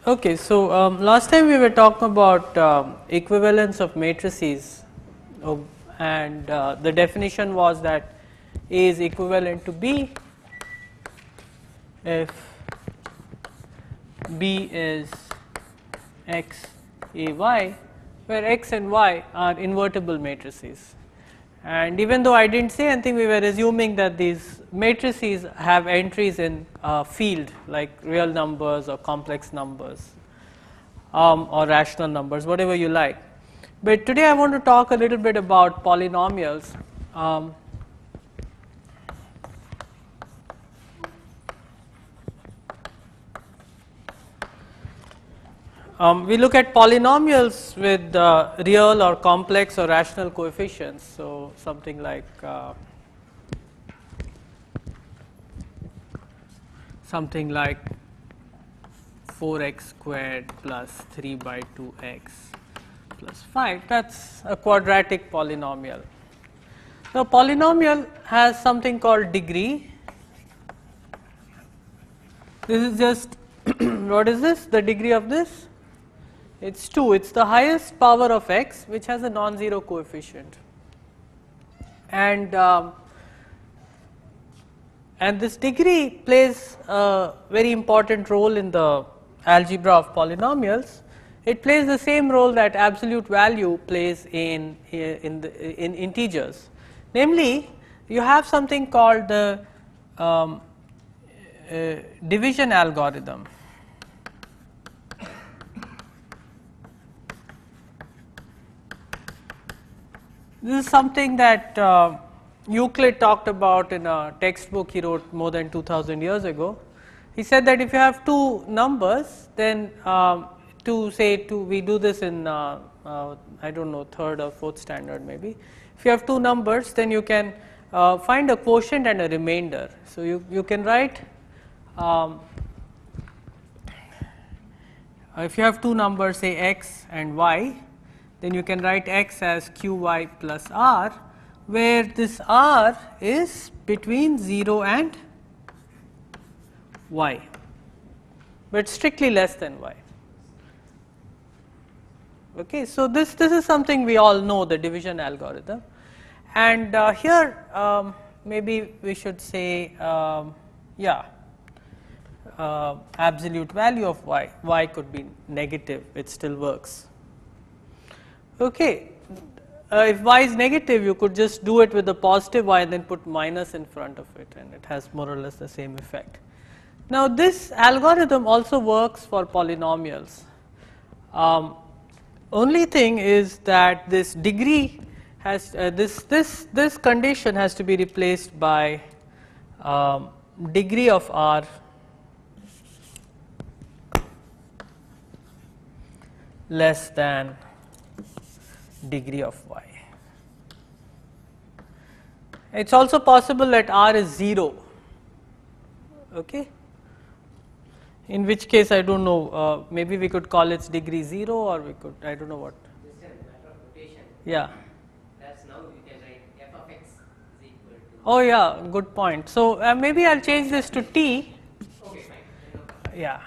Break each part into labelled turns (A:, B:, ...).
A: Okay, so last time we were talking about equivalence of matrices, and the definition was that A is equivalent to B if B is x A y, where x and y are invertible matrices. And even though I did not say anything, we were assuming that these matrices have entries in field like real numbers or complex numbers or rational numbers, whatever you like. But today I want to talk a little bit about polynomials. We look at polynomials with real or complex or rational coefficients. So something like 4x squared plus 3 by 2x plus 5. That's a quadratic polynomial. So polynomial has something called degree. This is just what is this? The degree of this? It's 2. It's the highest power of x which has a non-zero coefficient. And this degree plays a very important role in the algebra of polynomials. It plays the same role that absolute value plays in integers. Namely, you have something called the division algorithm. This is something that Euclid talked about in a textbook he wrote more than 2000 years ago. He said that if you have two numbers, then we do this in I don't know, third or fourth standard maybe. If you have two numbers, then you can find a quotient and a remainder. So you can write if you have two numbers, say x and y, then you can write x as qy plus r, where this r is between 0 and y, but strictly less than y. Okay, so this is something we all know, the division algorithm. And here maybe we should say absolute value of y could be negative, it still works. Okay, if y is negative, you could just do it with the positive y and then put minus in front of it, and it has more or less the same effect. Now this algorithm also works for polynomials. Only thing is that this degree has this condition has to be replaced by degree of r less than degree of y. It's also possible that r is 0, okay, in which case I don't know, maybe we could call its degree 0, or we could, I don't know what.
B: This is a matter of rotation.
A: Yeah.
B: That's now you can write f of x is equal to.
A: Oh yeah, good point. So maybe I'll change this to t.
B: Okay, fine.
A: Yeah.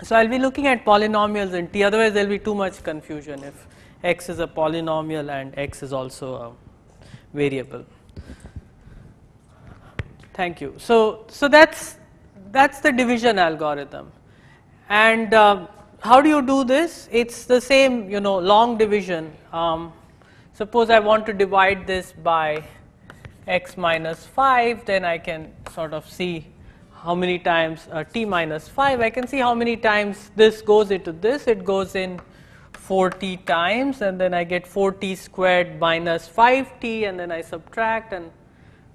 A: So I'll be looking at polynomials in t, otherwise there will be too much confusion if x is a polynomial and x is also a variable. Thank you. So that's the division algorithm. And how do you do this? It's the same, long division. Suppose I want to divide this by x minus 5, then I can sort of see how many times t minus 5, I can see how many times this goes into this. It goes in 4t times, and then I get 4t squared minus 5t, and then I subtract, and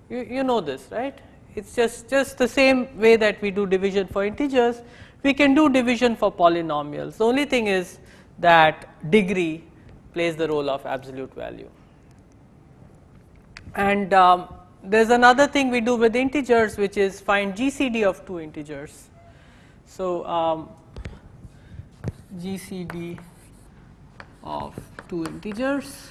A: you know this, right? It's just the same way that we do division for integers, we can do division for polynomials. The only thing is that degree plays the role of absolute value. And there's another thing we do with integers, which is find Gcd of two integers. So Gcd of two integers.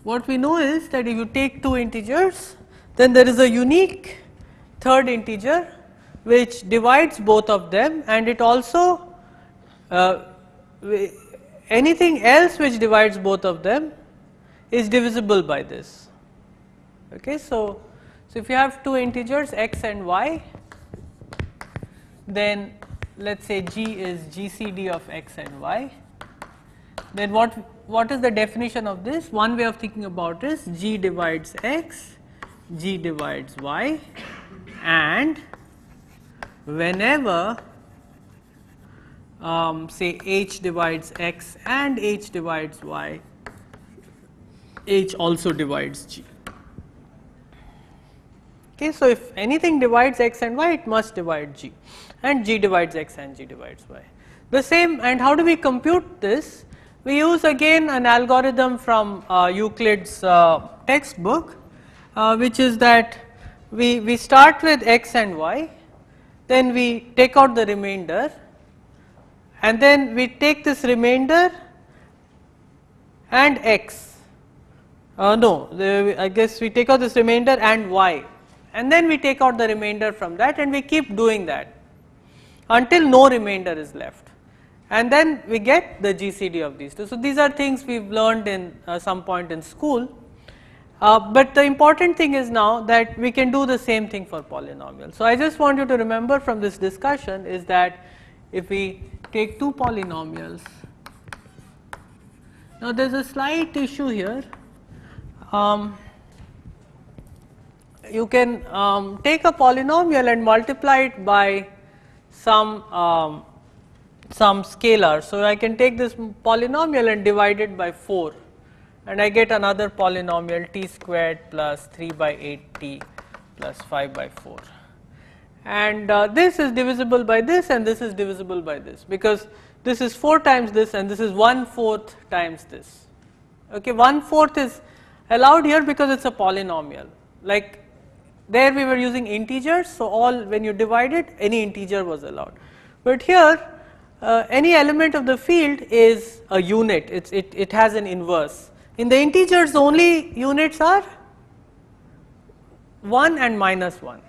A: What we know is that if you take two integers, then there is a unique third integer which divides both of them, and it also anything else which divides both of them is divisible by this. Okay, so if you have two integers x and y, then let us say G is GCD of x and y. Then what is the definition of this? One way of thinking about this: G divides x, G divides y, and whenever say h divides x and h divides y, h also divides G. Okay, so if anything divides x and y, it must divide G, and G divides x and G divides y. The same, and how do we compute this? We use again an algorithm from Euclid's textbook, which is that we start with x and y, then we take out the remainder, and then we take this remainder and x. I guess we take out this remainder and y, and then we take out the remainder from that, and we keep doing that until no remainder is left, and then we get the GCD of these two. So these are things we've learned in some point in school, but the important thing is now that we can do the same thing for polynomials. So I just want you to remember from this discussion is that if we take two polynomials, now there is a slight issue here. You can take a polynomial and multiply it by some scalar. So I can take this polynomial and divide it by 4, and I get another polynomial t squared plus 3 by 8t plus 5 by 4. And this is divisible by this, and this is divisible by this, because this is 4 times this, and this is 1/4 times this. Okay, 1/4 is allowed here because it's a polynomial. Like there we were using integers, so when you divide it, any integer was allowed. But here, any element of the field is a unit. It has an inverse. In the integers, the only units are 1 and -1.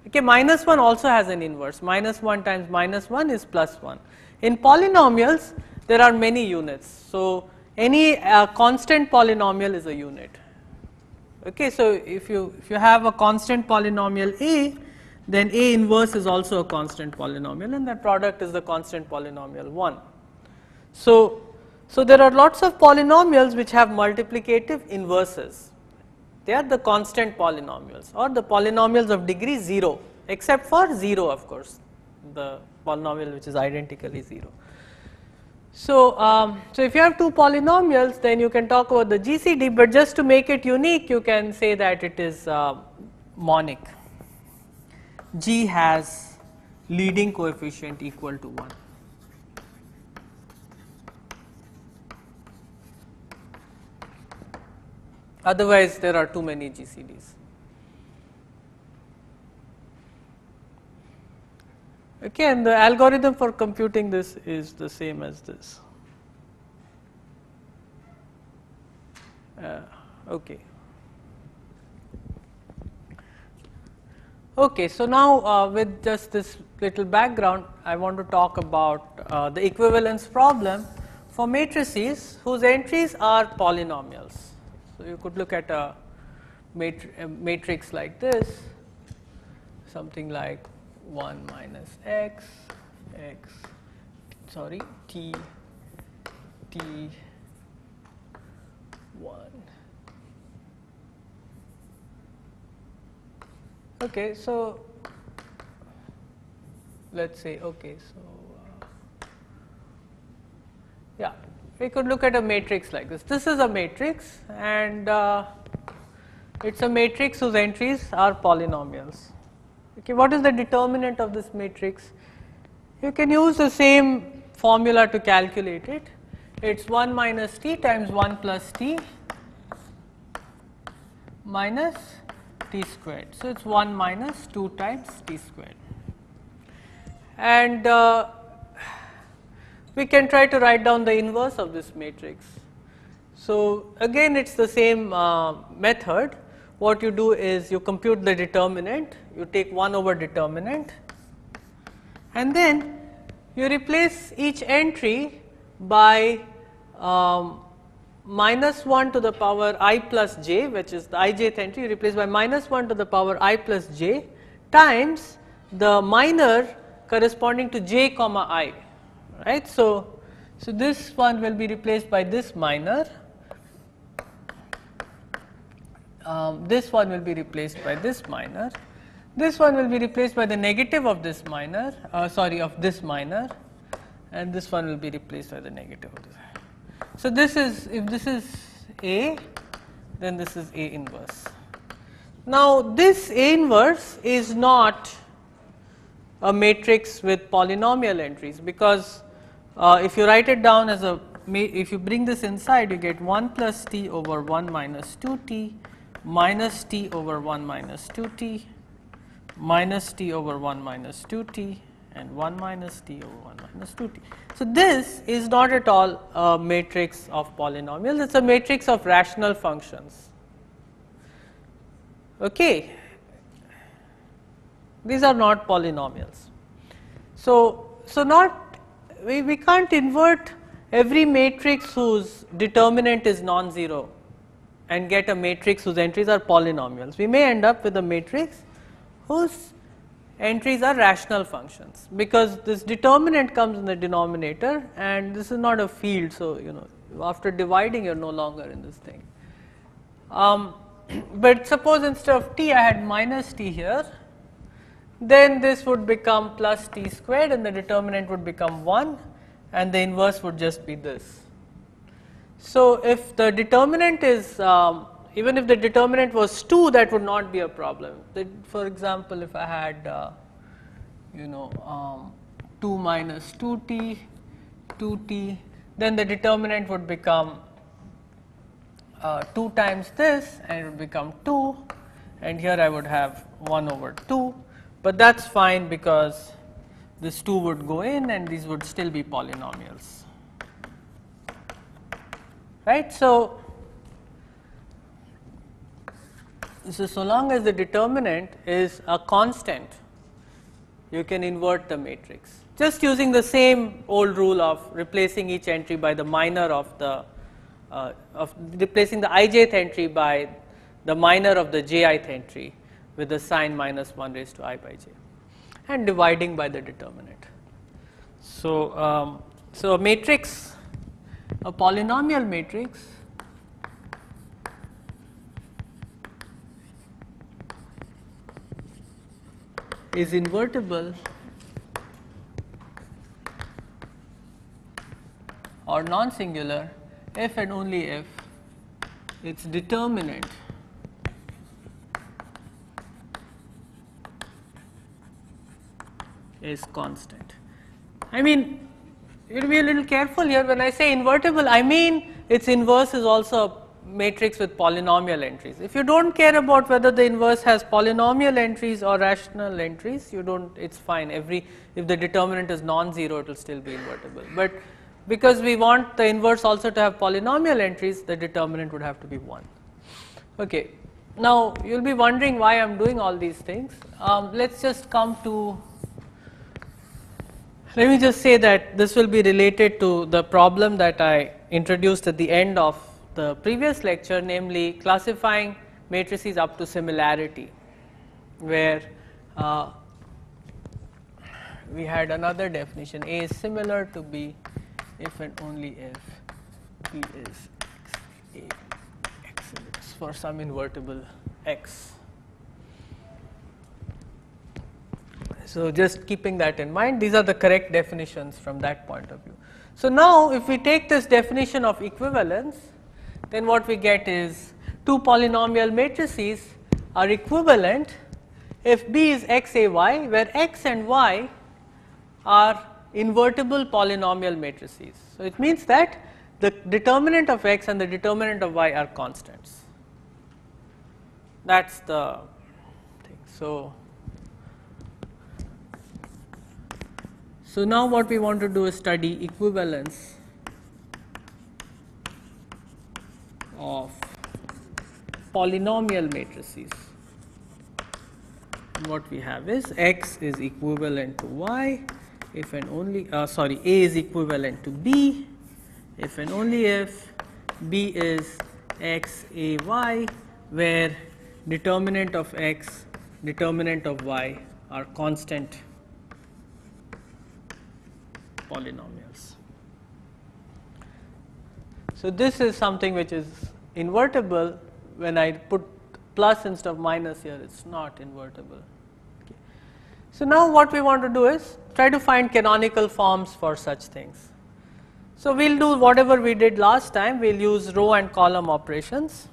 A: Okay, -1 also has an inverse. -1 times -1 is +1. In polynomials, there are many units. So any constant polynomial is a unit. Okay, so if you have a constant polynomial A, then A inverse is also a constant polynomial, and that product is the constant polynomial 1. So there are lots of polynomials which have multiplicative inverses. They are the constant polynomials, or the polynomials of degree 0, except for 0, of course, the polynomial which is identically 0. So if you have two polynomials, then you can talk about the GCD, but just to make it unique, you can say that it is monic. G has leading coefficient equal to 1. Otherwise, there are too many GCDs. Okay, and the algorithm for computing this is the same as this. Okay, so now with just this little background, I want to talk about the equivalence problem for matrices whose entries are polynomials. So you could look at a matrix like this, something like 1 minus x, t, 1. Okay, so let's say, yeah, we could look at a matrix like this. This is a matrix, and it's a matrix whose entries are polynomials. Okay, what is the determinant of this matrix? You can use the same formula to calculate it. It's 1 minus t times 1 plus t minus t squared. So it's 1 minus 2 times t squared. And we can try to write down the inverse of this matrix. So again, it's the same method. What you do is you compute the determinant, you take 1 over determinant, and then you replace each entry by minus 1 to the power I plus j, which is the ijth entry, you replace by minus 1 to the power I plus j times the minor corresponding to j comma I, right. So this one will be replaced by this minor, this one will be replaced by this minor, this one will be replaced by the negative of this minor, of this minor, and this one will be replaced by the negative of this. So this is, if this is A, then this is A inverse. Now this A inverse is not a matrix with polynomial entries, because if you write it down as a, if you bring this inside, you get 1 plus t over 1 minus 2t minus t over 1 minus 2t minus t over 1 minus 2t and 1 minus t over 1 minus 2t. So this is not at all a matrix of polynomials, it is a matrix of rational functions. Okay. These are not polynomials. So we can't invert every matrix whose determinant is non-zero and get a matrix whose entries are polynomials. We may end up with a matrix whose entries are rational functions, because this determinant comes in the denominator and this is not a field. So, after dividing you are no longer in this thing. But suppose instead of t I had minus t here, then this would become plus t squared and the determinant would become 1 and the inverse would just be this. So if the determinant is, even if the determinant was 2, that would not be a problem. For example, if I had 2 minus 2t, 2t, then the determinant would become 2 times this and it would become 2, and here I would have 1 over 2, but that is fine because this 2 would go in and these would still be polynomials, right. So so long as the determinant is a constant, you can invert the matrix, just using the same old rule of replacing each entry by the minor of the replacing the ijth entry by the minor of the jith entry with the sign minus 1 raised to I by j and dividing by the determinant. So so a matrix, a polynomial matrix is invertible or non-singular if and only if its determinant is constant. I mean, you will be a little careful here. When I say invertible, I mean its inverse is also a matrix with polynomial entries. If you don't care about whether the inverse has polynomial entries or rational entries, you don't, it's fine. If the determinant is non-zero, it will still be invertible. But because we want the inverse also to have polynomial entries, the determinant would have to be 1. Okay. Now you will be wondering why I am doing all these things. Let us just come to, let me just say that this will be related to the problem that I introduced at the end of the previous lecture, namely classifying matrices up to similarity, where we had another definition: A is similar to B if and only if B is A x for some invertible x. So just keeping that in mind, these are the correct definitions from that point of view. So now if we take this definition of equivalence, then what we get is two polynomial matrices are equivalent if B is x a y, where x and y are invertible polynomial matrices. So it means that the determinant of x and the determinant of y are constants. That's the thing. So now what we want to do is study equivalence of polynomial matrices. And what we have is x is equivalent to y if and only sorry, A is equivalent to B if and only if B is x a y, where determinant of x, determinant of y are constant polynomials. So this is something which is invertible. When I put plus instead of minus here, it's not invertible. Okay. So now what we want to do is try to find canonical forms for such things. So we'll do whatever we did last time. We'll use row and column operations.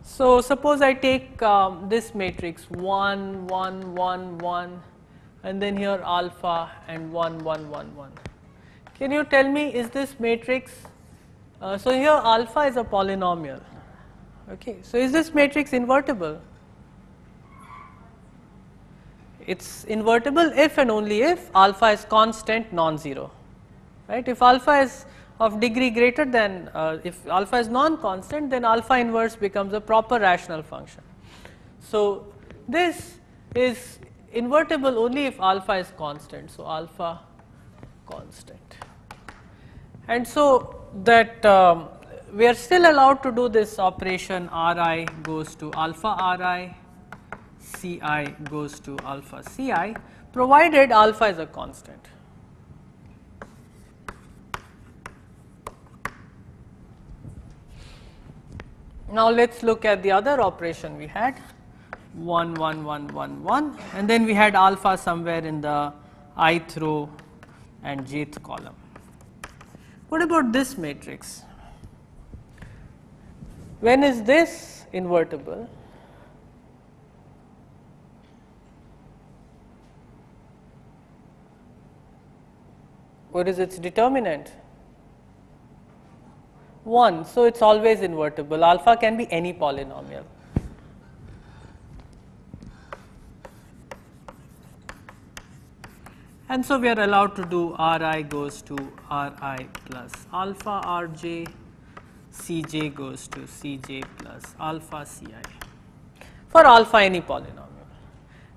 A: So suppose I take this matrix 1, 1, 1, 1, and then here alpha and 1, 1, 1, 1. Can you tell me, is this matrix, so here alpha is a polynomial. Okay, so is this matrix invertible? It's invertible if and only if alpha is constant, non-zero. Right? If alpha is of degree greater than, if alpha is non-constant, then alpha inverse becomes a proper rational function. So this is invertible only if alpha is constant. So alpha constant. And so that we are still allowed to do this operation Ri goes to alpha Ri, Ci goes to alpha Ci, provided alpha is a constant. Now let's look at the other operation we had, 1, 1, 1, 1, 1, and then we had alpha somewhere in the ith row and jth column. What about this matrix? When is this invertible? What is its determinant? 1. So it's always invertible. Alpha can be any polynomial. And so we are allowed to do Ri goes to Ri plus alpha Rj, Cj goes to Cj plus alpha Ci for alpha any polynomial.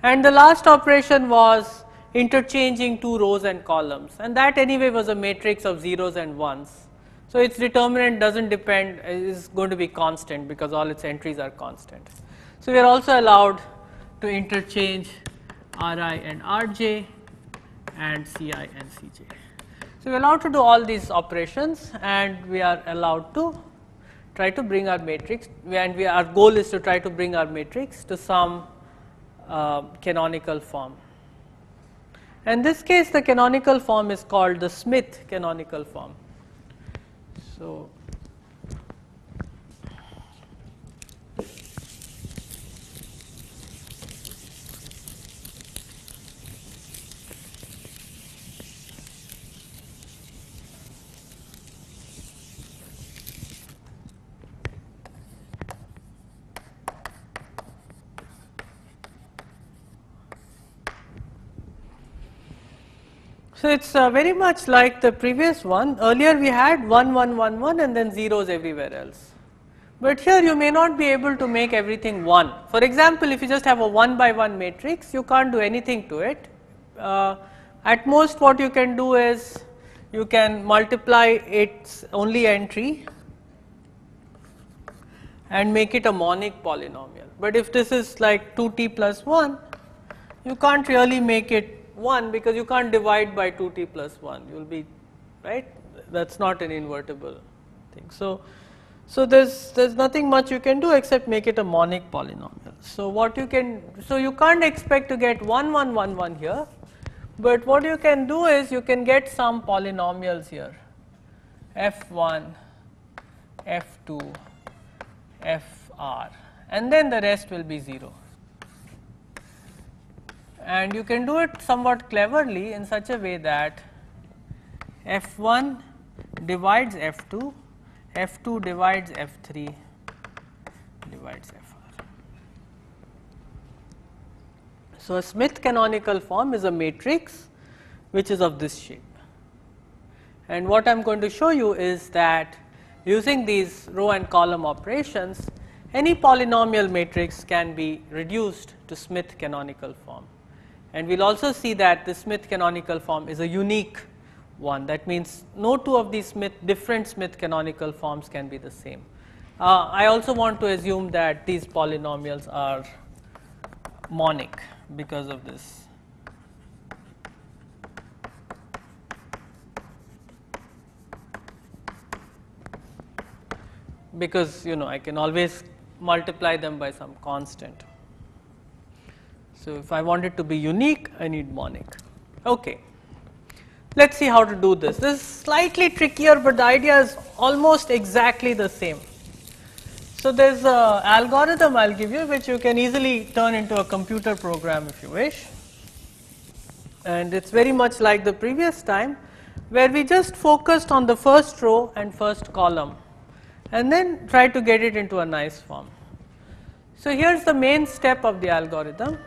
A: And the last operation was interchanging two rows and columns, and that anyway was a matrix of zeros and ones. So its determinant doesn't depend, is going to be constant because all its entries are constant. So we are also allowed to interchange Ri and Rj and Ci and Cj. So we are allowed to do all these operations, and we are allowed to try to bring our matrix, and our goal is to try to bring our matrix to some canonical form. In this case, the canonical form is called the Smith canonical form. So So it's very much like the previous one. Earlier we had 1, 1, 1, 1 and then zeros everywhere else. But here you may not be able to make everything 1. For example, if you just have a 1 by 1 matrix, you can't do anything to it. At most what you can do is you can multiply its only entry and make it a monic polynomial. But if this is like 2t plus 1, you can't really make it 1 because you can't divide by 2t plus 1, you will be, right, that is not an invertible thing. So there's nothing much you can do except make it a monic polynomial. So what you can, so you can't expect to get 1, 1, 1, 1 here, but what you can do is you can get some polynomials here, f1, f2, fr, and then the rest will be 0. And you can do it somewhat cleverly in such a way that f1 divides f2, f2 divides f3, divides fr. So a Smith canonical form is a matrix which is of this shape. And what I am going to show you is that using these row and column operations, any polynomial matrix can be reduced to Smith canonical form. And we'll also see that the Smith canonical form is a unique one. That means no two of these different Smith canonical forms can be the same. I also want to assume that these polynomials are monic because of this. Because I can always multiply them by some constant. So if I want it to be unique, I need monic. Okay. Let's see how to do this. This is slightly trickier, but the idea is almost exactly the same. So there's an algorithm I'll give you, which you can easily turn into a computer program if you wish. And it's very much like the previous time, where we just focused on the first row and first column, and then try to get it into a nice form. So here's the main step of the algorithm.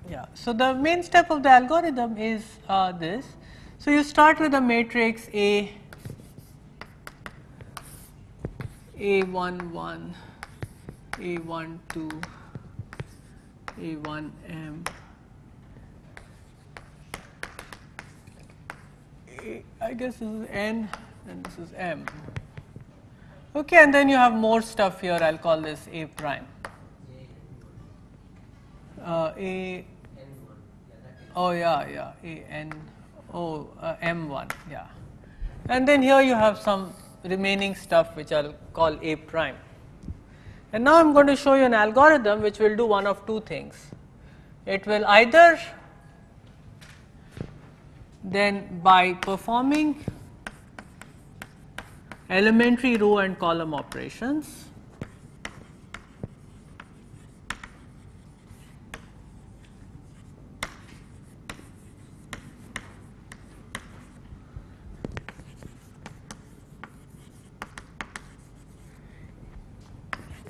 A: Yeah, so the main step of the algorithm is this. So you start with a matrix A, A11, A12, A1M, I guess this is N and this is M. Okay, and then you have more stuff here. I'll call this A prime. A. Oh yeah, A N. Oh, M1. Yeah, and then here you have some remaining stuff which I'll call A prime. And now I'm going to show you an algorithm which will do one of two things. It will either then by performing elementary row and column operations,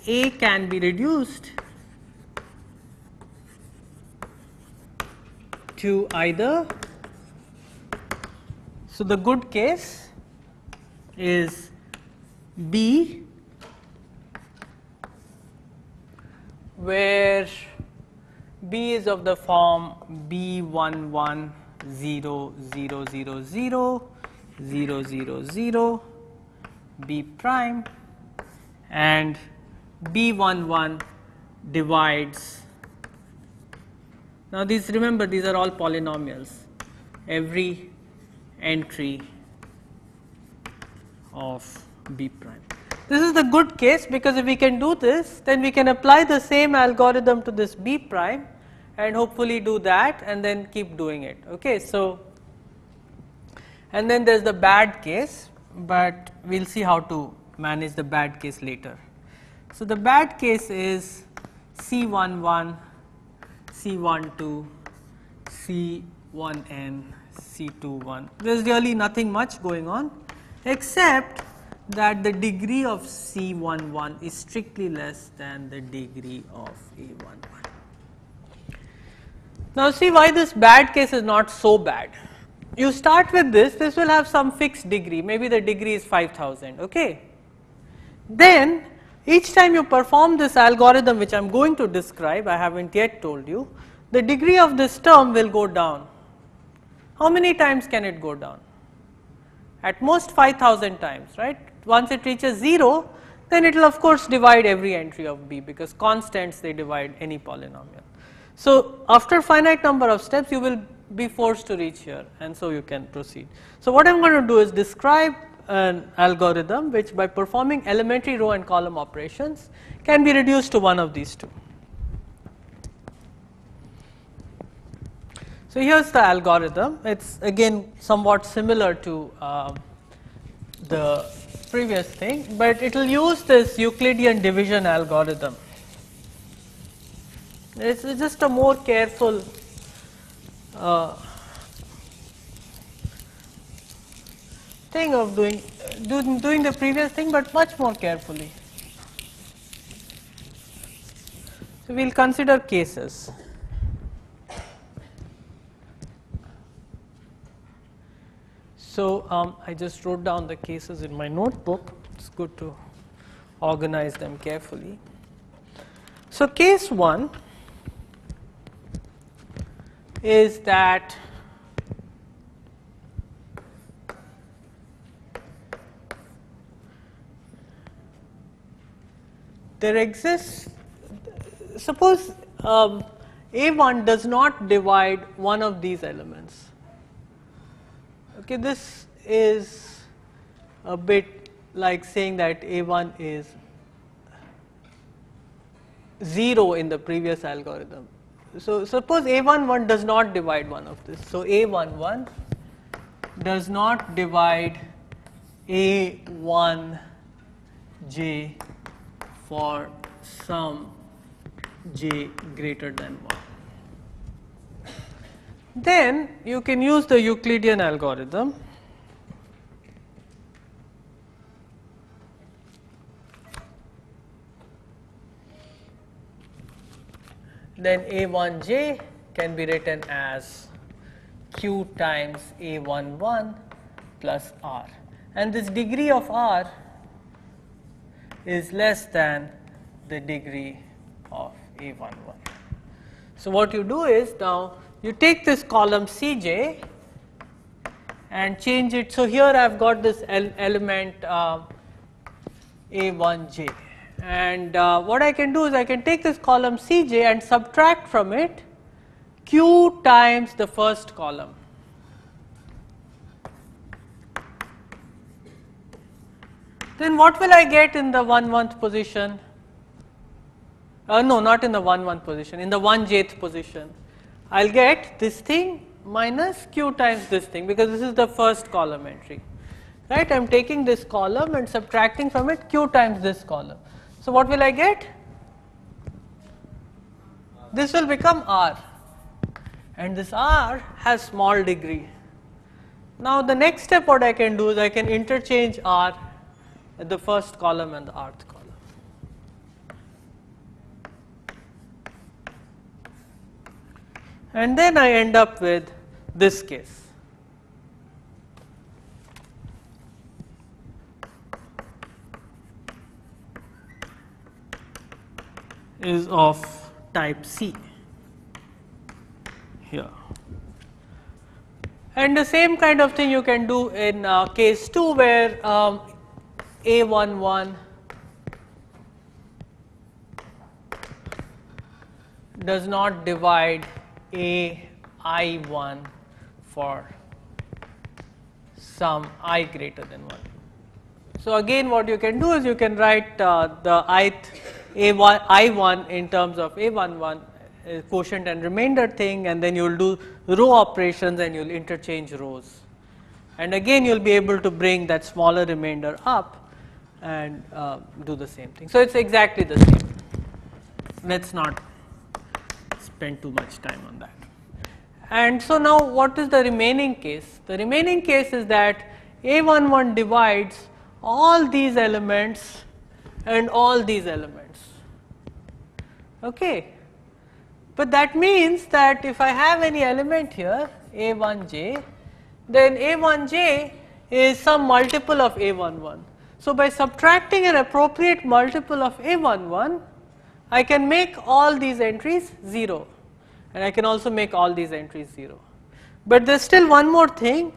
A: A can be reduced to either, so the good case is B, where B is of the form B11 0 0 0 0 0 0 0 B prime, and B11 divides. Now these, remember, these are all polynomials. Every entry of B prime. This is the good case, because if we can do this, then we can apply the same algorithm to this B prime and hopefully do that and then keep doing it. Okay, so, and then there's the bad case, but we'll see how to manage the bad case later. So the bad case is C11, C12, C1n, C21. There's really nothing much going on, except that the degree of C11 is strictly less than the degree of A11. Now see why this bad case is not so bad. You start with this will have some fixed degree, maybe the degree is 5000, okay. Then each time you perform this algorithm, which I am going to describe, I haven't yet told you, the degree of this term will go down. How many times can it go down? At most 5000 times, right? Once it reaches 0, then it will of course divide every entry of B, because constants, they divide any polynomial. So after finite number of steps, you will be forced to reach here, and so you can proceed. So what I am going to do is describe an algorithm which, by performing elementary row and column operations, can be reduced to one of these two. So here's the algorithm. It's again somewhat similar to the previous thing, but it will use this Euclidean division algorithm. It's just a more careful thing of doing the previous thing, but much more carefully. So we'll consider cases. So I just wrote down the cases in my notebook. It's good to organize them carefully. So case 1 is that there exists, suppose A1 does not divide one of these elements. Okay, this is a bit like saying that A1 is 0 in the previous algorithm. So suppose A11 does not divide one of this. So A11 does not divide A1j for some j greater than 1. Then you can use the Euclidean algorithm. Then A1j can be written as q times A11 plus r, and this degree of r is less than the degree of A11. So what you do is, now you take this column Cj and change it. So here I have got this element A1j, and what I can do is I can take this column Cj and subtract from it q times the first column. Then what will I get in the 1/1th position? No, not in the 1/1th position, in the 1jth position. I'll get this thing minus q times this thing, because this is the first column entry. Right? I'm taking this column and subtracting from it q times this column. So what will I get? This will become r, and this r has small degree. Now the next step what I can do is I can interchange r at the first column and the rth column. And then I end up with this case. Is of type C here. And the same kind of thing you can do in case 2, where A11 does not divide AI1 for some I greater than 1. So again what you can do is you can write the I1 in terms of A11 quotient and remainder thing, and then you will do row operations and you will interchange rows. And again you will be able to bring that smaller remainder up and do the same thing. So it's exactly the same. Let's not spend too much time on that. And so now what is the remaining case? The remaining case is that A11 divides all these elements and all these elements. Okay. But that means that if I have any element here, A1j, then A1j is some multiple of A11. So by subtracting an appropriate multiple of A11, I can make all these entries 0, and I can also make all these entries 0. But there's still one more thing.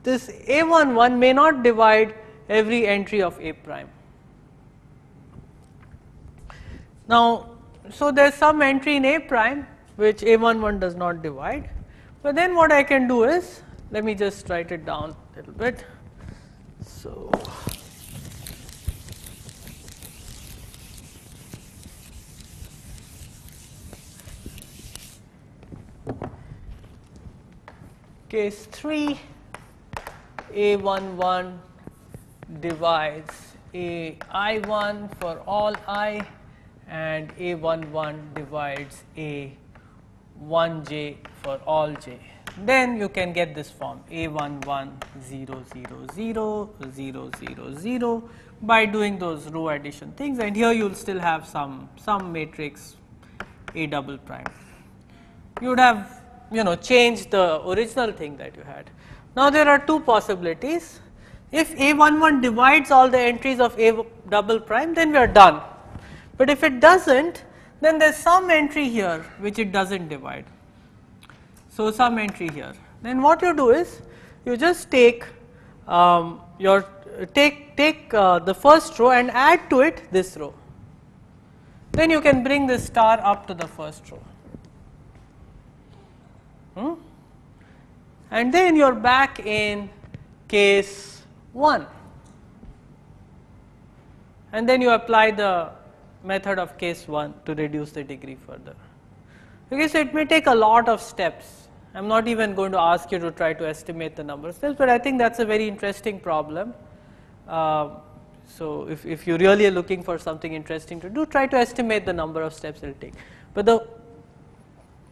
A: This A11 may not divide every entry of A prime. Now, so there's some entry in A prime which A11 does not divide, but then what I can do is, let me just write it down a little bit. So case 3, A11 divides AI1 for all I, and A11 divides A1j for all j. Then you can get this form A11 0 0 0 0 0 0 by doing those row addition things, and here you will still have some matrix A double prime. You would have changed the original thing that you had. Now there are two possibilities. If A11 divides all the entries of A double prime, then we are done. But if it doesn't, then there is some entry here which it does not divide. So, some entry here. Then what you do is you just take the first row and add to it this row. Then you can bring this star up to the first row. And then you are back in case 1. And then you apply the method of case 1 to reduce the degree further. Okay, so it may take a lot of steps. I am not even going to ask you to try to estimate the number of steps, but I think that is a very interesting problem. So if you really are looking for something interesting to do, try to estimate the number of steps it will take.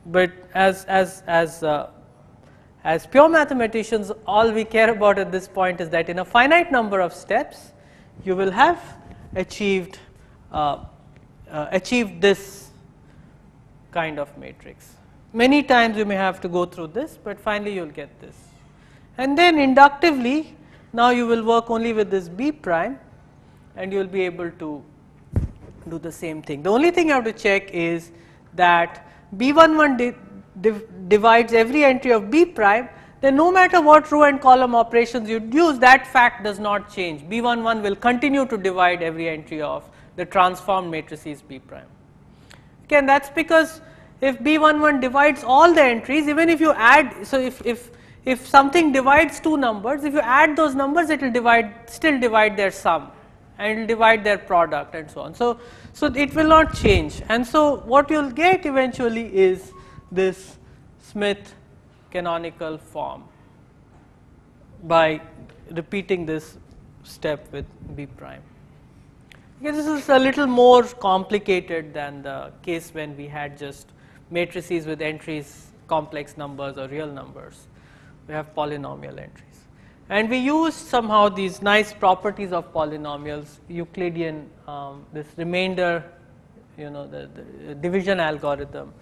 A: But as pure mathematicians, all we care about at this point is that in a finite number of steps, you will have achieved this kind of matrix. Many times you may have to go through this, but finally you will get this. And then inductively, now you will work only with this B prime, and you will be able to do the same thing. The only thing you have to check is that B11 divides every entry of B prime, then no matter what row and column operations you use, that fact does not change. B11 will continue to divide every entry of the transformed matrices B prime. Okay, and that is because if B11 divides all the entries, even if you add, so if something divides two numbers, if you add those numbers, it will still divide their sum, and it will divide their product and so on. So it will not change, and so what you will get eventually is this Smith canonical form by repeating this step with B prime. Okay, this is a little more complicated than the case when we had just matrices with entries, complex numbers or real numbers. We have polynomial entries, and we use somehow these nice properties of polynomials, Euclidean, this remainder, the division algorithm.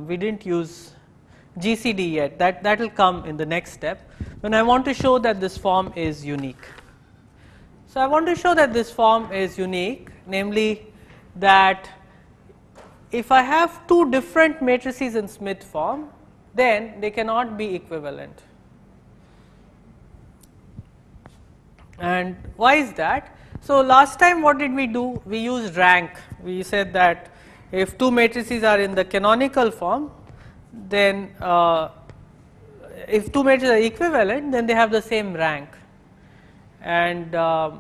A: We didn't use GCD yet, that will come in the next step when I want to show that this form is unique. So I want to show that this form is unique, namely that if I have two different matrices in Smith form, then they cannot be equivalent. And why is that? So last time what did we do? We used rank. We said that if two matrices are in the canonical form, then if two matrices are equivalent, then they have the same rank. And but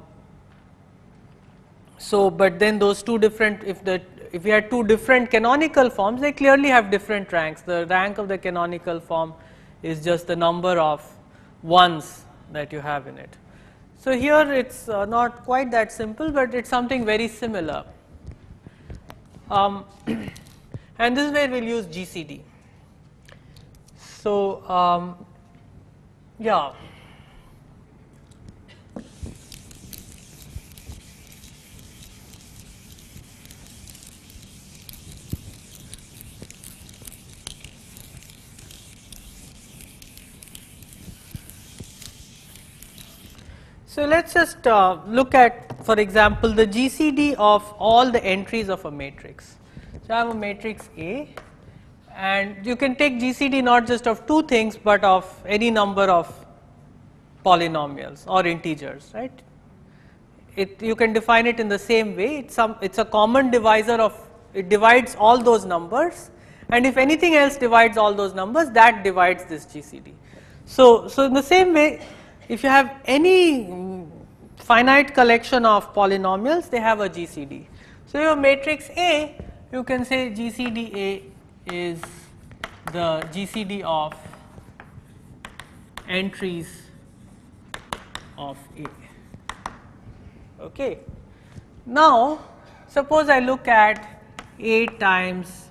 A: then those two different, if we had two different canonical forms, they clearly have different ranks. The rank of the canonical form is just the number of ones that you have in it. So here it's not quite that simple, but it's something very similar. And this is where we'll use GCD. So yeah. So let us just look at, for example, the GCD of all the entries of a matrix. So I have a matrix A, and you can take GCD not just of two things, but of any number of polynomials or integers, right? You can define it in the same way. It's a common divisor of, it divides all those numbers, and if anything else divides all those numbers, that divides this GCD. So in the same way, if you have any finite collection of polynomials, they have a GCD. So your matrix A, you can say GCD A is the GCD of entries of A. Okay. Now suppose I look at A times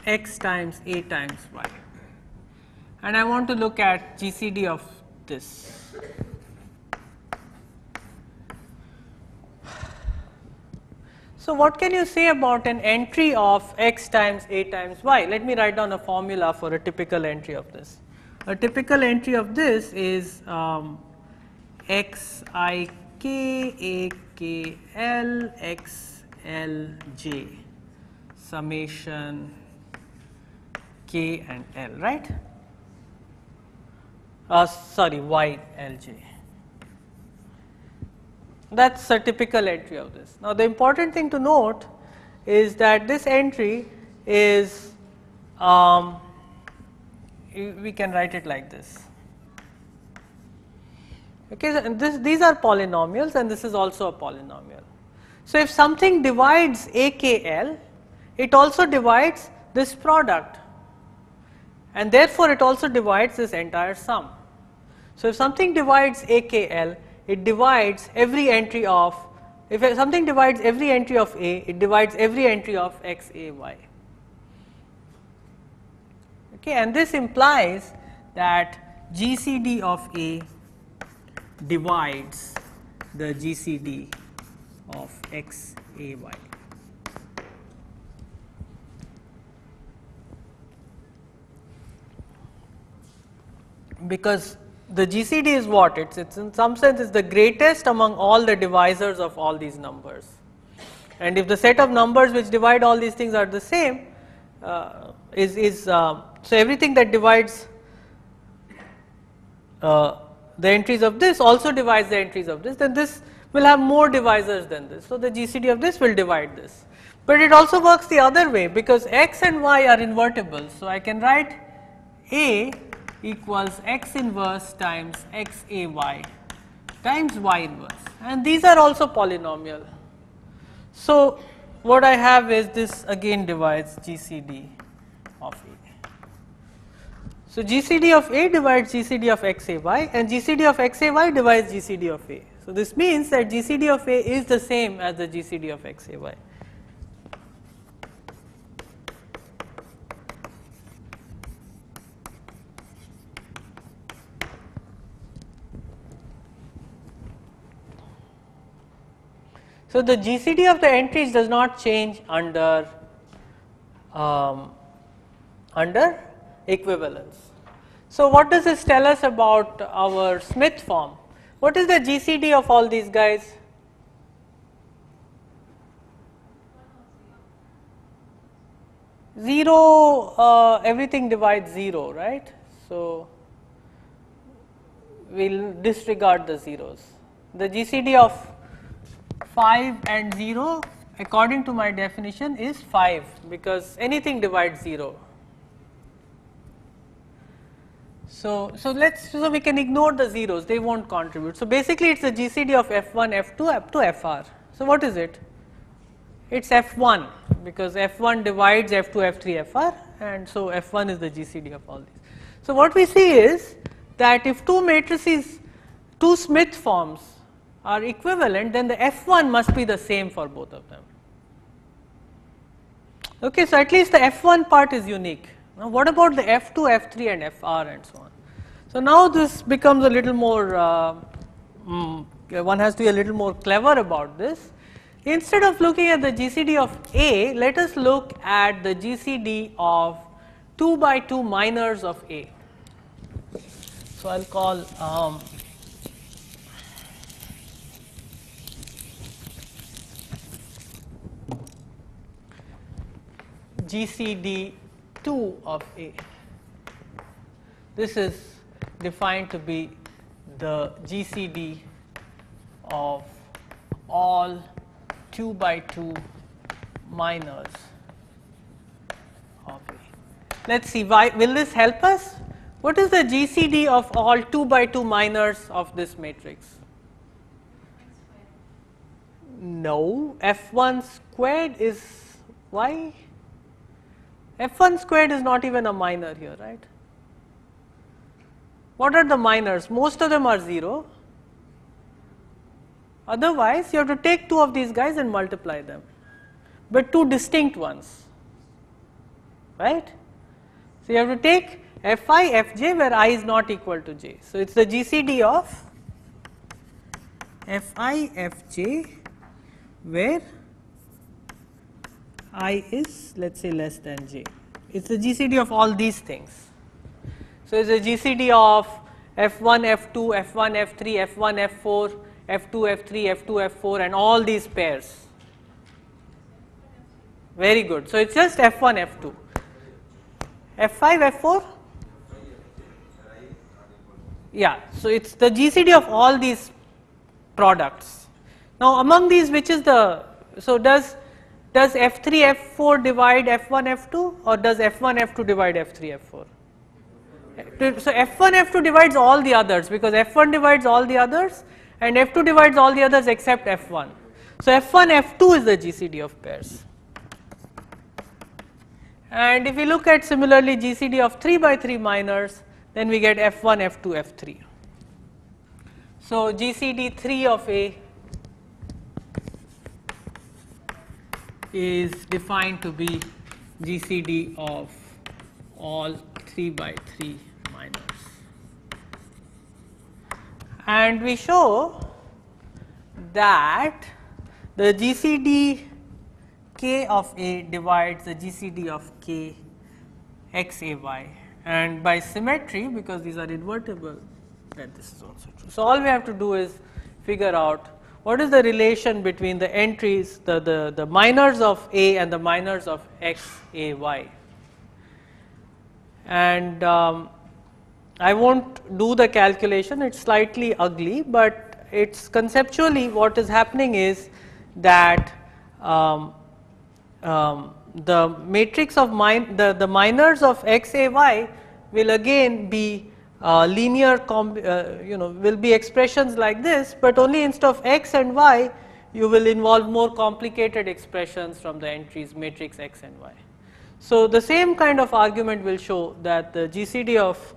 A: X times A times Y, and I want to look at GCD of this. So what can you say about an entry of X times A times Y? Let me write down a formula for a typical entry of this. A typical entry of this is Xik K A K L X L J summation K and L, right? Sorry, Y L J. That's a typical entry of this. Now, the important thing to note is that this entry is, we can write it like this. Okay, so these are polynomials and this is also a polynomial. So, if something divides AKL, it also divides this product and therefore, it also divides this entire sum. So, if something divides AKL, it divides every entry of, if something divides every entry of A, it divides every entry of X, A, Y. Okay, and this implies that GCD of A divides the GCD of X, A, Y. Because the GCD is what? It's in some sense it's the greatest among all the divisors of all these numbers. And if the set of numbers which divide all these things are the same, so everything that divides the entries of this also divides the entries of this, then this will have more divisors than this. So, the GCD of this will divide this. But it also works the other way because X and Y are invertible. So, I can write A equals X inverse times X A Y times Y inverse, and these are also polynomial. So, what I have is this again divides GCD of A. So, GCD of A divides GCD of X A Y and GCD of X A Y divides GCD of A. So, this means that GCD of A is the same as the GCD of X A Y. So, the GCD of the entries does not change under equivalence. So, what does this tell us about our Smith form? What is the GCD of all these guys? Zero, everything divides 0, right? So, we will disregard the zeros. The GCD of 5 and 0 according to my definition is 5 because anything divides 0. So we can ignore the zeros, they won't contribute. So, basically it is the GCD of F1, F2 up to Fr. So, what is it? It is F1 because F1 divides F2, F3, Fr, and so F1 is the GCD of all these. So, what we see is that if two matrices, two Smith forms are equivalent, then the F1 must be the same for both of them. Okay, so at least the F1 part is unique. Now, what about the F2, F3 and Fr and so on? So, now this becomes a little more, one has to be a little more clever about this. Instead of looking at the GCD of A, let us look at the GCD of 2 by 2 minors of A. So, I will call GCD 2 of A. This is defined to be the GCD of all 2 by 2 minors of A. Let us see, why will this help us? What is the GCD of all 2 by 2 minors of this matrix? No, F1 squared is why? F1 squared is not even a minor here, right? What are the minors? Most of them are 0. Otherwise, you have to take two of these guys and multiply them, but two distinct ones, right? So, you have to take Fi, Fj where I is not equal to j. So, it is the GCD of Fi, Fj where I is, let us say, less than j. It is the GCD of all these things. So, it is the GCD of F1, F2, F1, F3, F1, F4 F2, F3, F2, F4 and all these pairs. Very good. So, it is just F1, F2. F5, F4? Yeah. So, it is the GCD of all these products. Now, among these which is the, so does F3, F4 divide F1, F2 or does F1, F2 divide F3, F4? So, F1, F2 divides all the others because F1 divides all the others and F2 divides all the others except F1. So, F1, F2 is the GCD of pairs. And if we look at similarly GCD of 3 by 3 minors, then we get F1, F2, F3. So, GCD 3 of A is defined to be GCD of all 3 by 3 minors. And we show that the GCD K of A divides the GCD of K x A y, and by symmetry, because these are invertible, that this is also true. So, all we have to do is figure out what is the relation between the entries, the minors of A and the minors of x A y. And I won't do the calculation, it is slightly ugly, but it's conceptually what is happening is that the matrix of the minors of x A y will again be linear, will be expressions like this, but only instead of x and y you will involve more complicated expressions from the entries matrix x and y. So, the same kind of argument will show that the GCD of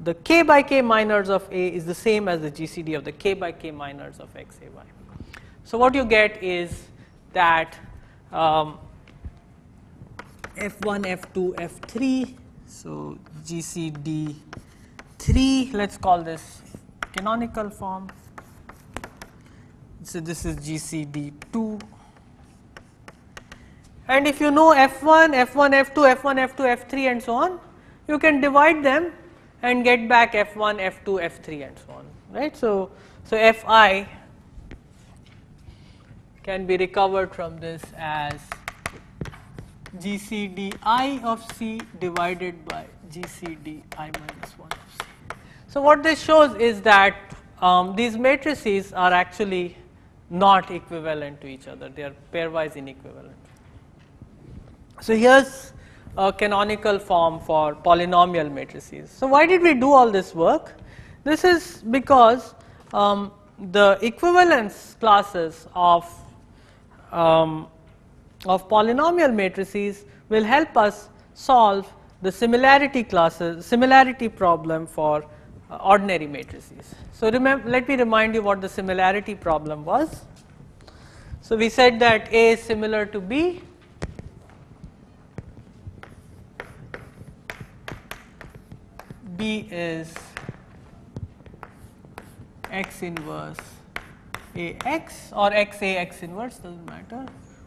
A: the k by k minors of A is the same as the GCD of the k by k minors of x A y. So, what you get is that F1, F2, F3, so GCD 3, let us call this canonical form. So, this is GCD 2. And if you know F1, F1, F2, F1, F2, F3 and so on, you can divide them and get back F1, F2, F3 and so on, right. So, Fi can be recovered from this as GCD I of C divided by GCD I minus 1 of C. So, what this shows is that these matrices are actually not equivalent to each other, they are pairwise inequivalent. So, here is a canonical form for polynomial matrices. So, why did we do all this work? This is because the equivalence classes of polynomial matrices will help us solve the similarity problem for ordinary matrices. So, let me remind you what the similarity problem was. So, we said that A is similar to B, B is x inverse Ax or x A x inverse, does not matter,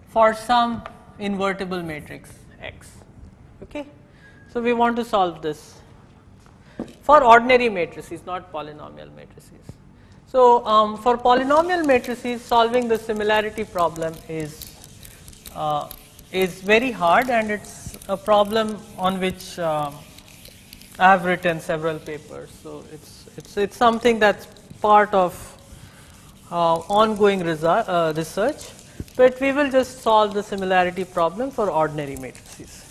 A: for some invertible matrix X. Okay. So, we want to solve this for ordinary matrices, not polynomial matrices. So, for polynomial matrices, solving the similarity problem is very hard, and it's a problem on which I have written several papers. So, it's something that's part of ongoing research, but we will just solve the similarity problem for ordinary matrices.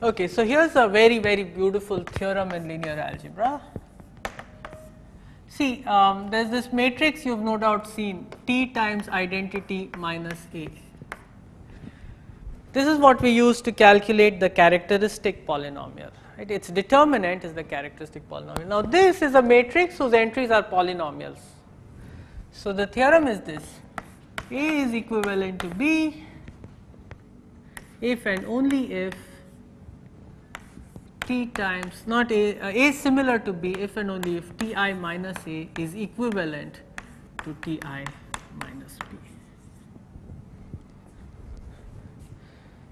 A: Okay, so here's a very, very beautiful theorem in linear algebra. See, there's this matrix you've no doubt seen, T times identity minus A. This is what we use to calculate the characteristic polynomial. Right? Its determinant is the characteristic polynomial. Now, this is a matrix whose entries are polynomials. So, the theorem is this: A is equivalent to B if and only if T times not A is similar to B if and only if Ti minus A is equivalent to Ti minus B.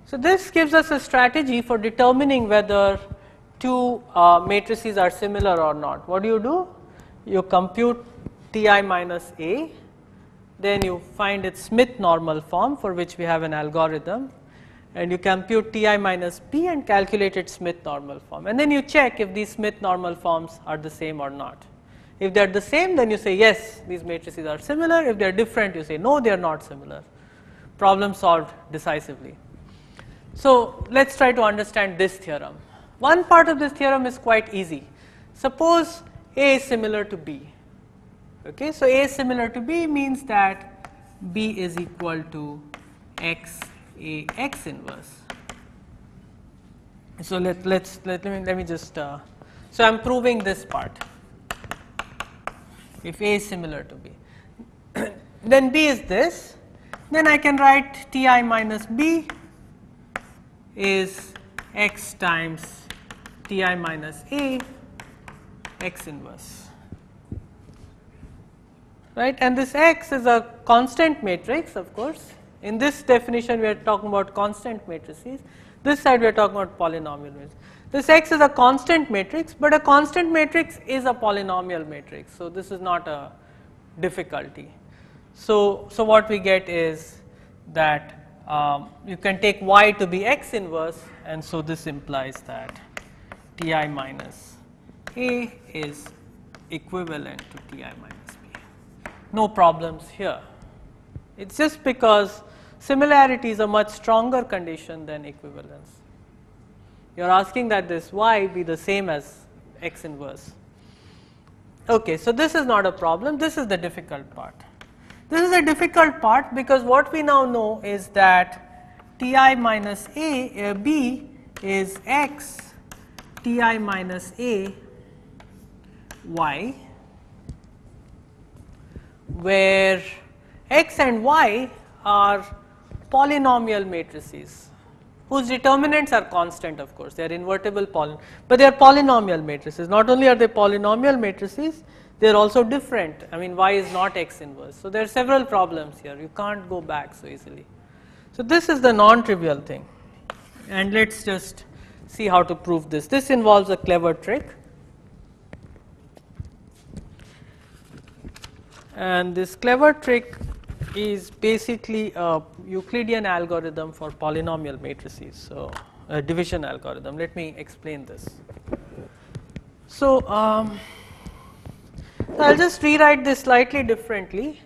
A: So, this gives us a strategy for determining whether two matrices are similar or not. What do? You compute Ti minus A, then you find its Smith normal form for which we have an algorithm, and you compute Ti minus B and calculate its Smith normal form, and then you check if these Smith normal forms are the same or not. If they are the same, then you say yes, these matrices are similar. If they are different, you say no, they are not similar. Problem solved decisively. So let's try to understand this theorem. One part of this theorem is quite easy. Suppose A is similar to B. Okay, so A is similar to B means that B is equal to X A X inverse. So let me just so I'm proving this part. If A is similar to B, then B is this. Then I can write Ti minus B is X times Ti minus A X inverse, right? And this X is a constant matrix, of course. In this definition, we are talking about constant matrices. This side, we are talking about polynomial matrices. This X is a constant matrix, but a constant matrix is a polynomial matrix. So this is not a difficulty. So what we get is that you can take Y to be X inverse, and so this implies that Ti minus A is equivalent to Ti minus B. No problems here. It's just because similarity is a much stronger condition than equivalence. You are asking that this Y be the same as X inverse. Okay, so this is not a problem. This is the difficult part. This is a difficult part because what we now know is that Ti minus B is X Ti minus A Y, where X and Y are polynomial matrices whose determinants are constant, of course. They are invertible but they are polynomial matrices. Not only are they polynomial matrices, they are also different. I mean, Y is not X inverse. So there are several problems here. You can't go back so easily. So this is the non-trivial thing, and let's just see how to prove this. This involves a clever trick, and this clever trick is basically a Euclidean algorithm for polynomial matrices, so a division algorithm. Let me explain this. So I'll just rewrite this slightly differently.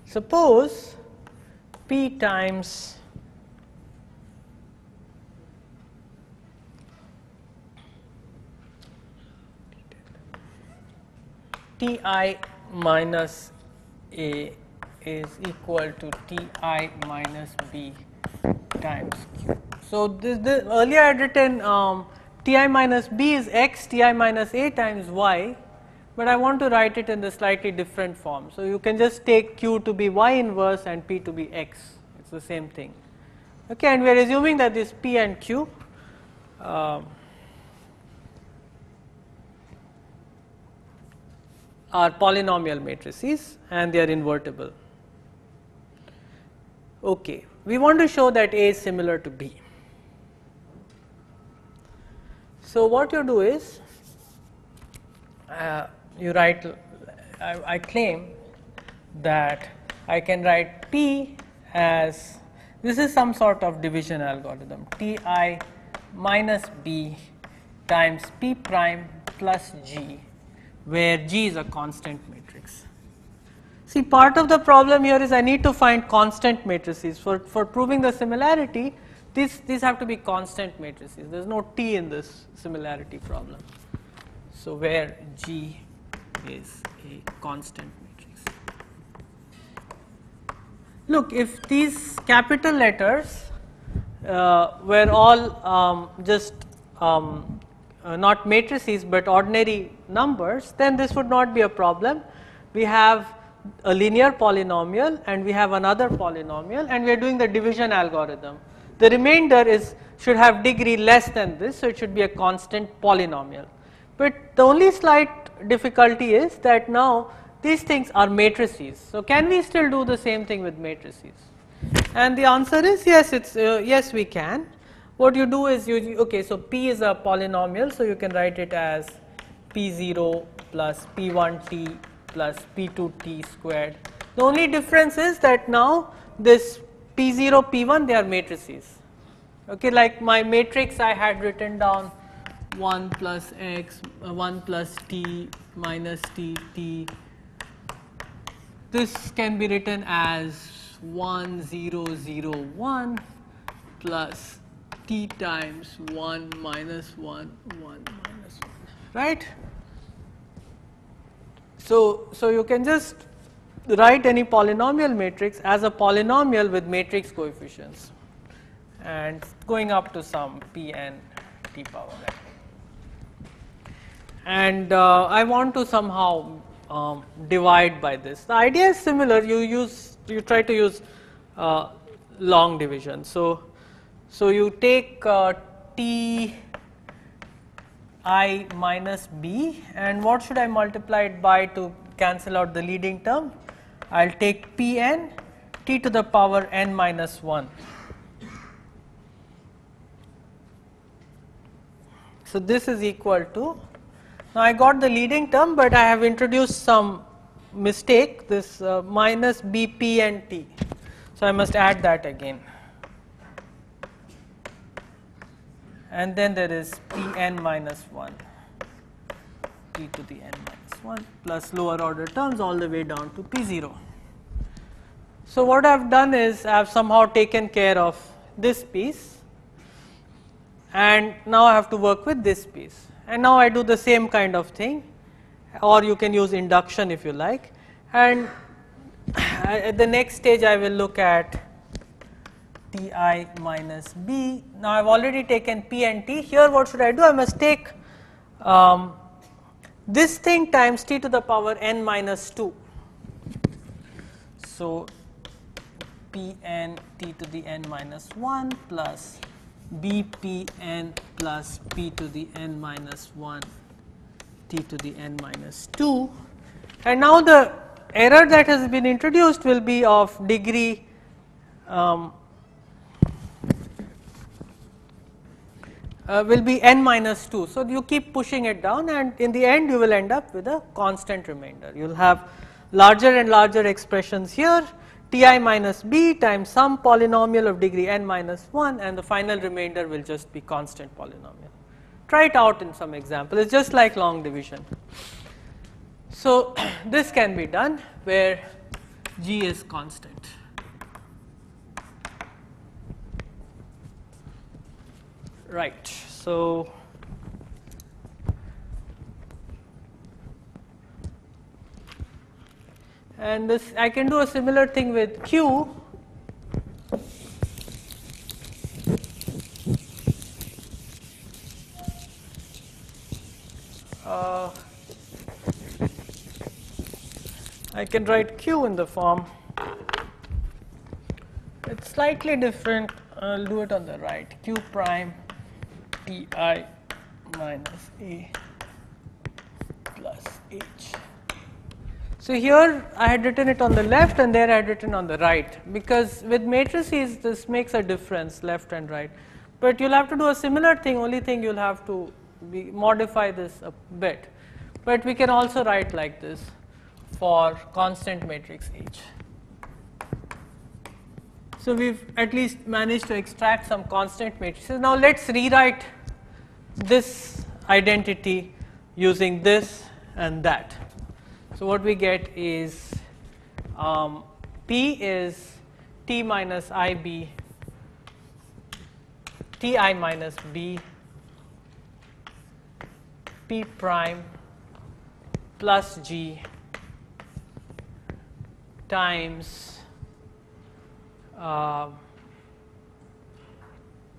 A: Suppose P times Ti minus A is equal to Ti minus B times Q. So this earlier I had written Ti minus B is X Ti minus A times Y, but I want to write it in the slightly different form. So you can just take Q to be Y inverse and P to be X. It's the same thing. Okay, and we are assuming that this P and Q are polynomial matrices and they are invertible. Okay, we want to show that A is similar to B. So what you do is you write, I claim that I can write P as, this is some sort of division algorithm, Ti minus B times P prime plus G, where G is a constant matrix. See, part of the problem here is I need to find constant matrices. For proving the similarity, these have to be constant matrices. There is no T in this similarity problem. So where G is a constant matrix. Look, if these capital letters were all just not matrices but ordinary numbers, then this would not be a problem. We have a linear polynomial and we have another polynomial, and we are doing the division algorithm. The remainder should have degree less than this, so it should be a constant polynomial. But the only slight difficulty is that now these things are matrices. So can we still do the same thing with matrices? And the answer is yes, yes we can. What you do is okay, so P is a polynomial, so you can write it as P0 plus P1t plus P2t squared. The only difference is that now this P0, P1, they are matrices. Okay, like my matrix I had written down 1 plus x, 1 plus t minus t, t. This can be written as 1, 0, 0, 1 plus t times 1 minus 1, 1 minus 1, right? So you can just write any polynomial matrix as a polynomial with matrix coefficients and going up to some p n t power n. And I want to somehow divide by this. The idea is similar. You try to use long division. So you take t I minus b, and what should I multiply it by to cancel out the leading term? I'll take Pn t to the power n minus 1. So this is equal to, now I got the leading term, but I have introduced some mistake, this minus bp and t. So I must add that again. And then there is Pn minus 1, t to the n minus 1 plus lower order terms all the way down to P0. So what I have done is I have somehow taken care of this piece, and now I have to work with this piece. And now I do the same kind of thing, or you can use induction if you like. And at the next stage I will look at Ti minus b. Now I have already taken p and t. Here what should I do? I must take this thing times t to the power n minus 2. So Pn t to the n minus 1 plus bpn plus p to the n minus 1 t to the n minus 2. And now the error that has been introduced will be of degree will be n minus 2. So you keep pushing it down, and in the end you will end up with a constant remainder. You will have larger and larger expressions here, Ti minus b times some polynomial of degree n minus 1, and the final remainder will just be constant polynomial. Try it out in some example. It's just like long division. So this can be done where g is constant. Right. So and this I can do a similar thing with q. I can write q in the form, it's slightly different. I'll do it on the right, q prime Ti minus a plus h. So here I had written it on the left, and there I had written on the right, because with matrices this makes a difference, left and right. But you'll have to do a similar thing, only thing you'll have to modify this a bit. But we can also write like this for constant matrix H. So we've at least managed to extract some constant matrices. Now let's rewrite this identity using this and that. So what we get is P is T minus IB, Ti minus B, P prime plus G times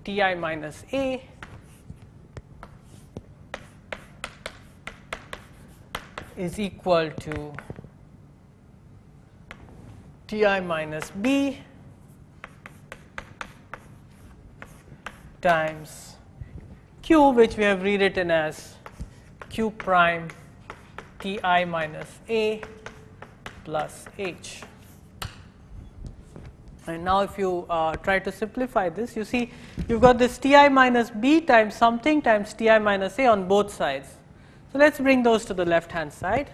A: Ti minus A is equal to Ti minus B times Q, which we have rewritten as q prime ti minus a plus h. And now if you try to simplify this, you see you've got this ti minus b times something times ti minus a on both sides. So let's bring those to the left hand side.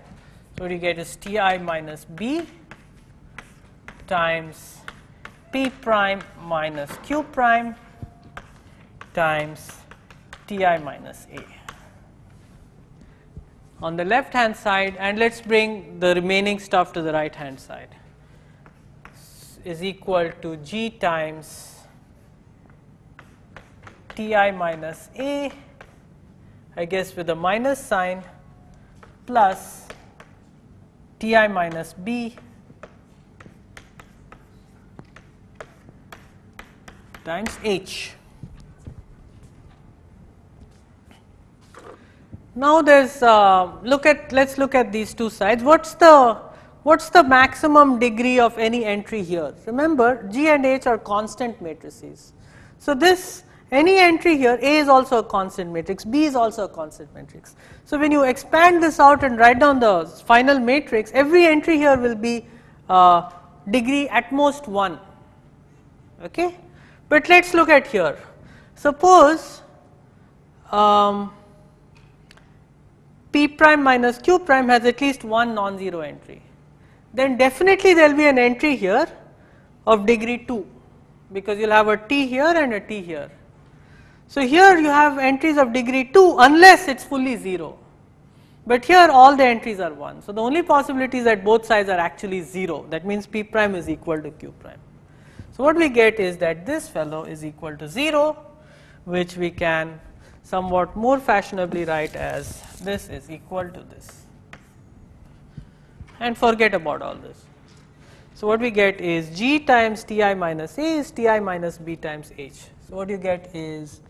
A: So what you get is ti minus b times p prime minus q prime times ti minus a on the left hand side, and let's bring the remaining stuff to the right hand side, is equal to g times ti minus a, I guess with a minus sign, plus ti minus b times h. Now there's let's look at these two sides. What's the maximum degree of any entry here? Remember, G and H are constant matrices. So this any entry here, A is also a constant matrix, B is also a constant matrix. So when you expand this out and write down the final matrix, every entry here will be degree at most 1. Okay? But let's look at here. Suppose p prime minus q prime has at least one non-zero entry. Then definitely there will be an entry here of degree 2, because you will have a t here and a t here. So here you have entries of degree 2 unless it is fully 0. But here all the entries are 1. So the only possibility is that both sides are actually 0. That means p prime is equal to q prime. So what we get is that this fellow is equal to 0, which we can somewhat more fashionably write as this is equal to this, and forget about all this. So what we get is g times ti minus a is ti minus b times h. So what you get is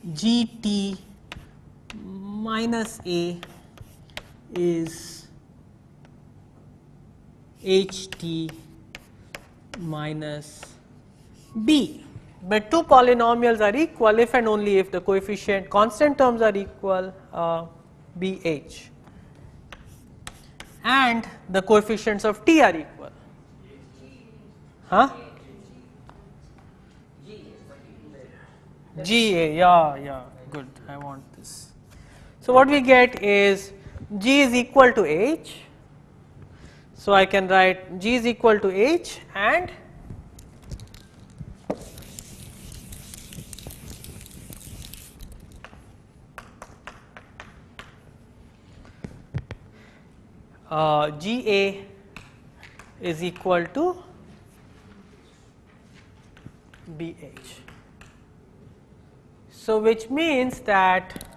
A: gt minus a is ht minus b. But two polynomials are equal if and only if the coefficient constant terms are equal, bh, and the coefficients of t are equal. Huh? Ga, yeah, good, I want this. So what we get is g is equal to h. So I can write g is equal to h and Ga is equal to Bh. So which means that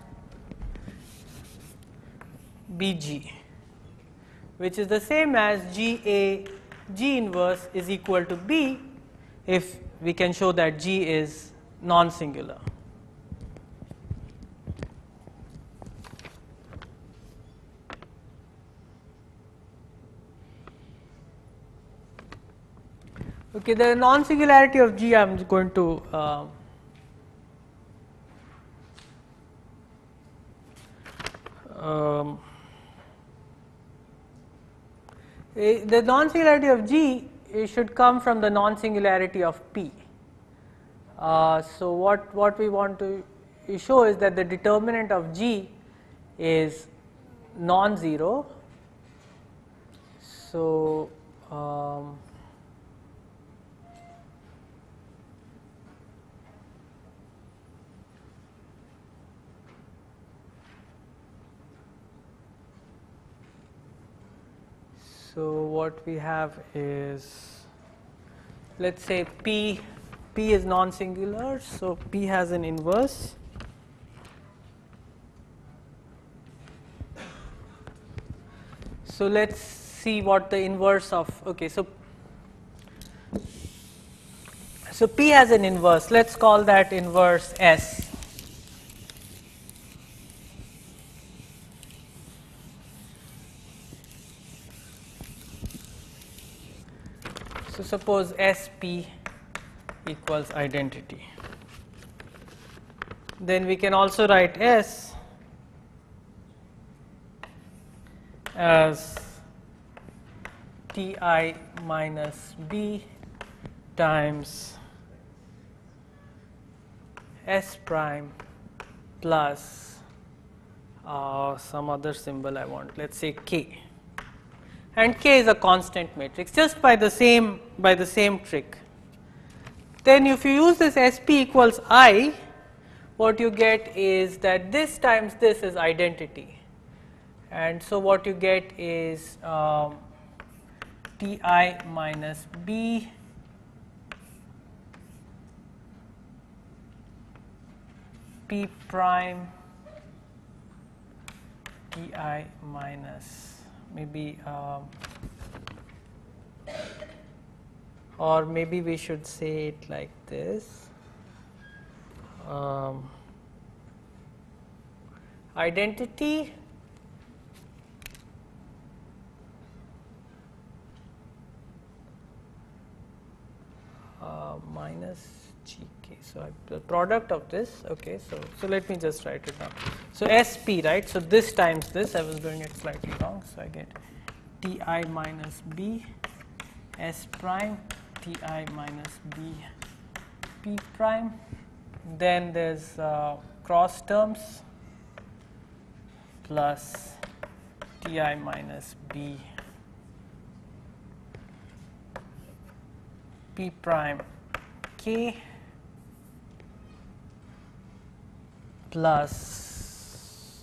A: Bg, which is the same as Ga G inverse, is equal to B if we can show that G is non-singular. Okay, the non-singularity of G I am going to the non-singularity of G should come from the non-singularity of P. So what we want to show is that the determinant of G is non-zero. So what we have is, let's say P is non-singular, so P has an inverse. So let's see what the inverse of, okay, so P has an inverse, let's call that inverse S. So suppose SP equals identity. Then we can also write S as Ti minus B times S prime plus some other symbol I want, let's say K, and K is a constant matrix just by the same trick. Then if you use this SP equals I, what you get is that this times this is identity, and so what you get is Ti minus B P prime Ti minus maybe or maybe we should say it like this, identity minus Gk. So the product of this, okay, so let me just write it down. So SP, right? So this times this, I was doing it slightly wrong, so I get Ti minus B S prime Ti minus B P prime. Then there's cross terms plus Ti minus B P prime K plus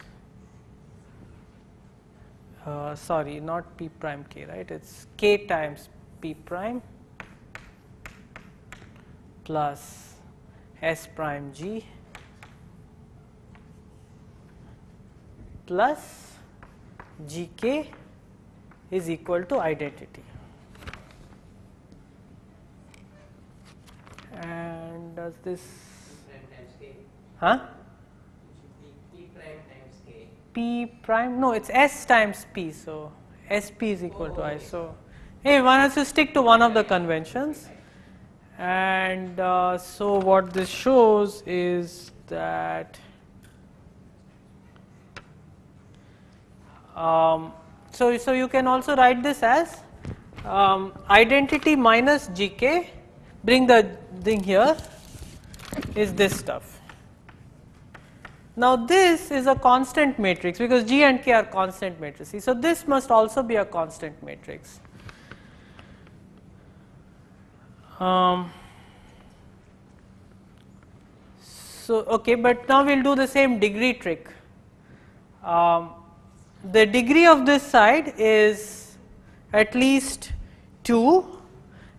A: sorry, not P prime K, right? It's K times P prime plus S prime G plus Gk is equal to identity. And does this
B: P prime times K.
A: huh?
B: P prime times K.
A: P prime, no, it's S times P, so SP is equal to I. So hey, one has to stick to one of the conventions. And so what this shows is that so you can also write this as identity minus Gk, bring the thing here, is this stuff. Now this is a constant matrix because G and K are constant matrices, so this must also be a constant matrix. So okay, but now we'll do the same degree trick. The degree of this side is at least 2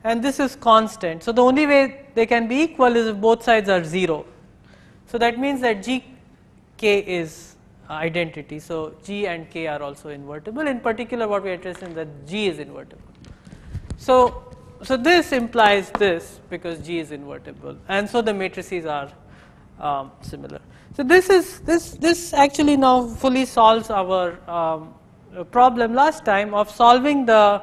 A: and this is constant. So the only way they can be equal is if both sides are 0. So that means that Gk is identity. So G and K are also invertible. In particular, what we are interested in that G is invertible. So this implies this because G is invertible, and so the matrices are similar. So this actually now fully solves our problem last time of solving the.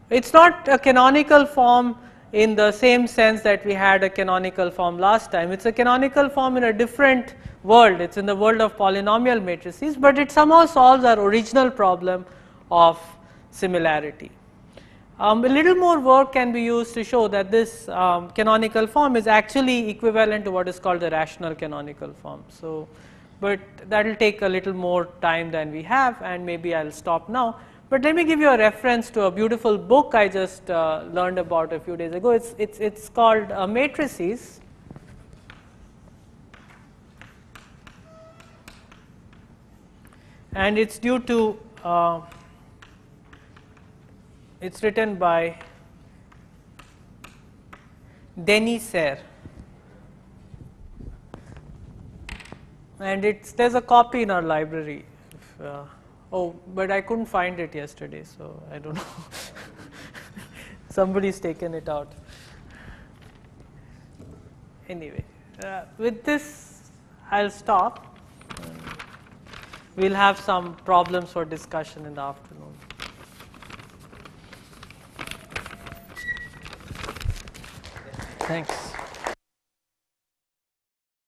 A: It's not a canonical form in the same sense that we had a canonical form last time. It's a canonical form in a different world. It's in the world of polynomial matrices, but it somehow solves our original problem of similarity. A little more work can be used to show that this canonical form is actually equivalent to what is called the rational canonical form. So, but that will take a little more time than we have, and maybe I'll stop now. But let me give you a reference to a beautiful book I just learned about a few days ago. It's called Matrices. And it's due to it's written by Denis Serre, and there's a copy in our library. Oh, but I couldn't find it yesterday, so I don't know. Somebody's taken it out. Anyway, with this I'll stop. We'll have some problems for discussion in the afternoon. Thanks.